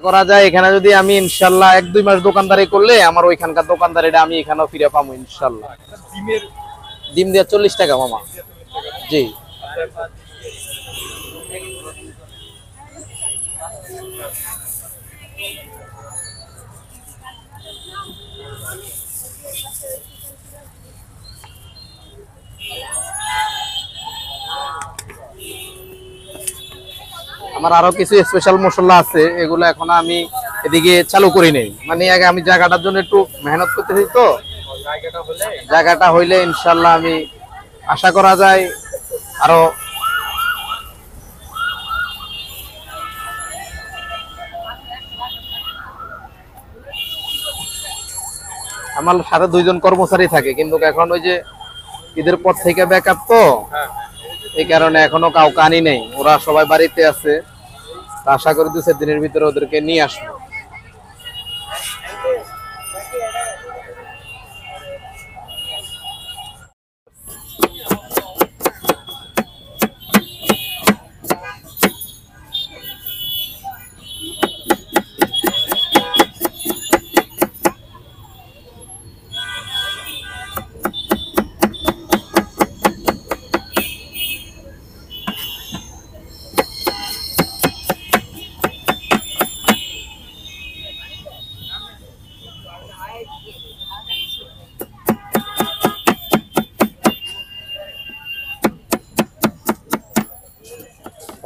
করা যায় এখানে যদি আমি ইনশাল্লাহ 1-2 মাস দোকানদারি করলে আমার ওইখানকার দোকানদারিটা আমি এখানেও ফিরে পাবো ইনশাল্লাহ। ডিম দিয়ে 40 টাকা মামা। জি আমার আরো কিছু স্পেশাল মশলা আছে, এগুলো এখন আমি এদিকে চালু করি নাই, মানে আগে আমি জায়গাটার জন্য একটু মেহনত করতেছি, তো জায়গাটা হইলে ইনশাল্লাহ আমি আশা করা যায় আরো। আমার সাথে 2 জন কর্মচারী থাকে, কিন্তু এখন ওই যে ঈদের পর থেকে ব্যাকআপ, তো এই কারণে এখনো কাউকে আনি নেই, ওরা সবাই বাড়িতে আছে। আশা করি 2-4 দিনের ভিতরে ওদেরকে নিয়ে আসবো।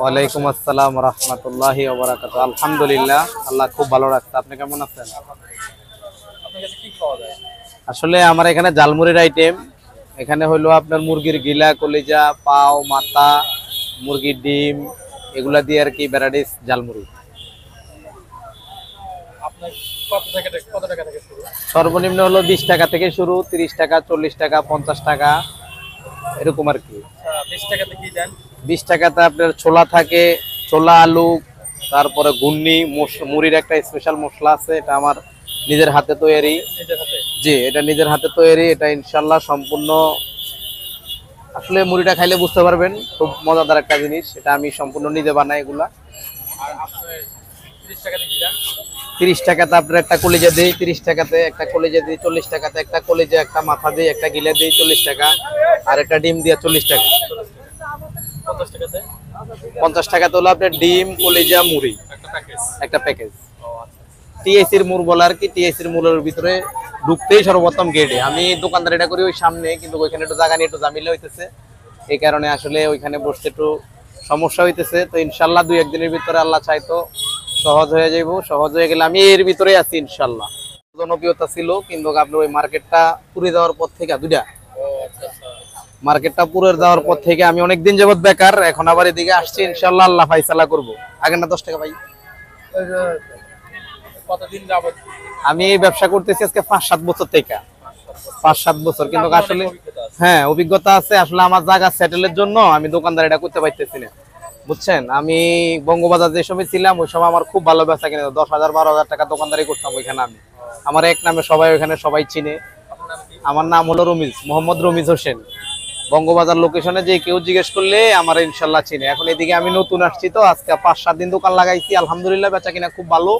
ওয়ালাইকুম আসসালাম রহমতুল্লাহি ওয়া বারাকাতুহু। আলহামদুলিল্লাহ, আল্লাহ খুব ভালো রাখছে। আপনি কেমন আছেন? আসলে আমার এখানে জালমুড়ির আইটেম, এখানে হলো আপনার মুরগির গিলা, কলিজা, পাও, মাথা, মুরগির ডিম, এগুলা দিয়ে আর কি ভ্যারাইটিস জালমুড়ি। সর্বনিম্ন হলো 20 টাকা থেকে শুরু, 30 টাকা, 40 টাকা, 50 টাকা, এরকম আর কি। 20 টাকাতে আপনার ছোলা থাকে, ছোলা, আলু, তারপরে ঘুগনি, মুড়ির একটা স্পেশাল মশলা আছে, এটা আমার নিজের হাতে তৈরি। জি, এটা নিজের হাতে তৈরি, এটা ইনশাল্লাহ সম্পূর্ণ, আসলে মুড়িটা খাইলে বুঝতে পারবেন, খুব মজাদার একটা জিনিস। এটা আমি সম্পূর্ণ নিজে বানাই এগুলা। 30 টাকাতে আপনার একটা কলিজা দিই, 30 টাকাতে একটা কলিজা দিই, 40 টাকাতে একটা কলিজা, একটা মাথা দিই, একটা গিলা দিই 40 টাকা, আর একটা ডিম দিয়ে 40 টাকা। 50 টাকাতে হলো আপনার ডিম, কলিজা, মুড়ি, একটা প্যাকেজ। টিএসির মুড় বলে আর কি, টিএসির মুড়ের ভিতরে ঢুকতেই সর্বপ্রথম গেটে। আমি দোকানদারিটা করি ওই সামনে, কিন্তু ওইখানে একটু জায়গা নিয়ে একটু ঝামেলা হইতেছে, এই কারণে আসলে ওইখানে বসতে একটু সমস্যা হইতেছে। তো ইনশাল্লাহ 2-1 দিনের ভিতরে আল্লাহ চাইতো সহজ হয়ে যাইব। সহজ হয়ে গেলে আমি এর ভিতরে আছি ইনশাল্লাহ। জনপ্রিয়তা ছিল, কিন্তু আপনার ওই মার্কেটটা পুড়ে যাওয়ার পর থেকে মার্কেটটা পুরো যাওয়ার পর থেকে আমি অনেকদিন যাবত বেকার, এখন আবার এদিকে আসছি, ইনশাল্লাহ আল্লাহ ফাইসালা করবো। আগে না 10 টাকা ভাই। কতদিন যাবত আমি এই ব্যবসা করতেছি আজকে 5-7 বছর থেকে, 5-7 বছর, কিন্তু আসলে হ্যাঁ অভিজ্ঞতা আছে। আসলে আমার জায়গা সেটেলের জন্য আমি দোকানদারিটা করতে পারতেছি না, বুঝছেন। আমি বঙ্গবাজার যে সময় ছিলাম ওই সময় আমার খুব ভালো বেচা কিনে, 10,000-12,000 টাকা দোকানদারি করতাম ওইখানে। আমি আমার এক নামে সবাই ওইখানে সবাই চিনে। আমার নাম হলো রমিজ, মোহাম্মদ রমিজ হোসেন। বঙ্গবাজার লোকেশনে যে কেউ জিজ্ঞেস করলে আমার ইনশাল্লাহ চিনে। এখন এদিকে আমি নতুন আসছি, তো আজকে 5-7 দিন দোকান লাগাইছি, আলহামদুলিল্লাহ বেচা কিনা খুব ভালো।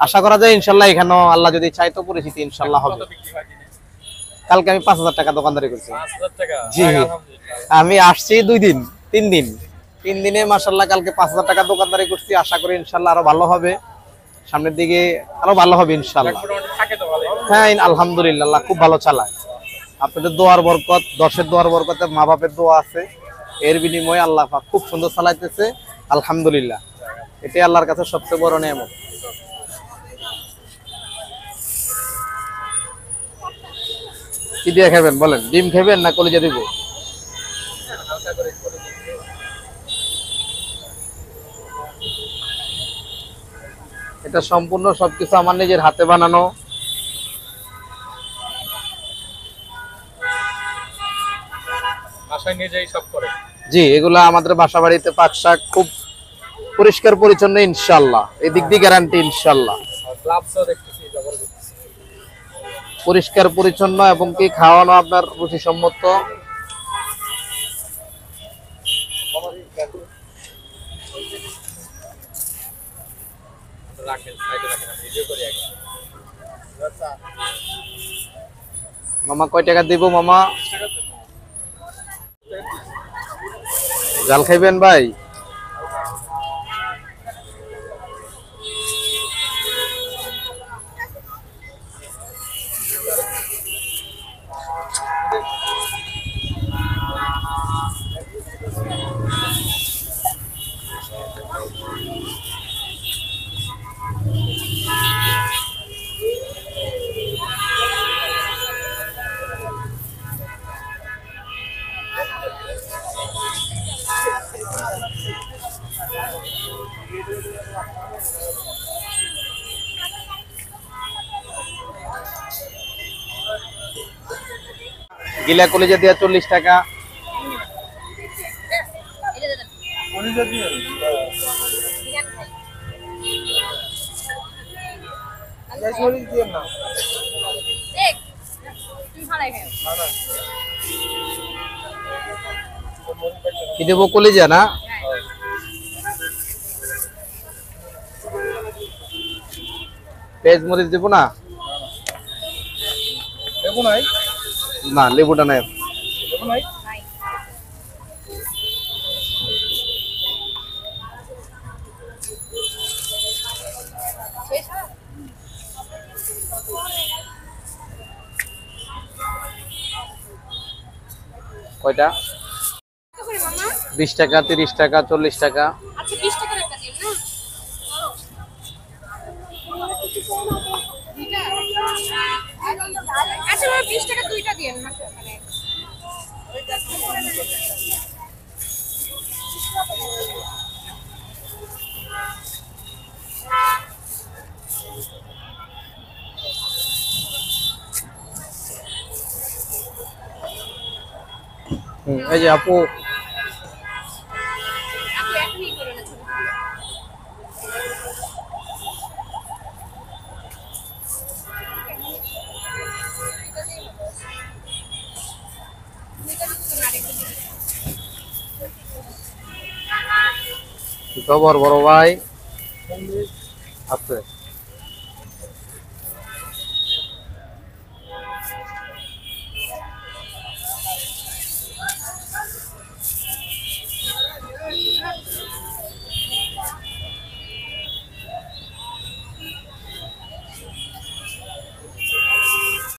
আশা করা যায় ইনশাল্লাহ এখানেও আল্লাহ যদি চাইতো পরিস্থিতি ইনশাল্লাহ হবে। কালকে আমি 5,000 টাকা দোকানদারি করছি। জি, আমি আসছি 3 দিনে মাশাল্লাহ কালকে 5,000 টাকা দোকানদারি করছি। আশা করি ইনশাল্লাহ আরো ভালো হবে, সামনের দিকে আরো ভালো হবে ইনশাল্লাহ। হ্যাঁ আলহামদুলিল্লাহ, আল্লাহ খুব ভালো চালায়। আপনাদের দোয়ার বরকত, 10-এর দোয়ার বরকতে, মা বাপের দোয়া আছে, এর বিনিময়ে আল্লাহ পাক খুব সুন্দর চালাইতেছে আলহামদুলিল্লাহ। এটাই আল্লাহর কাছে সবচেয়ে বড় নিয়ামত। কি দিয়ে খাবেন বলেন? ডিম খাবেন না কলিজা দিব? এটা সম্পূর্ণ সবকিছু আমার নিজের হাতে বানানো। বাসায় নিজেই সব করে? জি, এগুলা আমাদের বাসা বাড়িতে পাক শাক খুব পরিষ্কার পরিচ্ছন্ন ইনশাল্লাহ, এদিক দিয়ে গ্যারান্টি ইনশাল্লাহ। পরিষ্কার পরিচ্ছন্ন এবং কি খাওয়ানো আপনার রুচিসম্মত। মামা কয় টাকা দিব মামা? জাল খাইবেন ভাই? গিলা কলেজে দিয়া 40 টাকা। কি দেবো? কলেজা না? পেঁয়াজ মরিচ দেবো না? না, লেবুটা নাই। কয়টা? 20 টাকা, 30 টাকা, 40 টাকা। আচ্ছা 20 টাকার একটা দিন না। আচ্ছা 20 টাকা দুইটা দিন মানে এই যে আপু, আপনি এখনই করে না ছবি তুলে। কি খবর বড় ভাই? আছে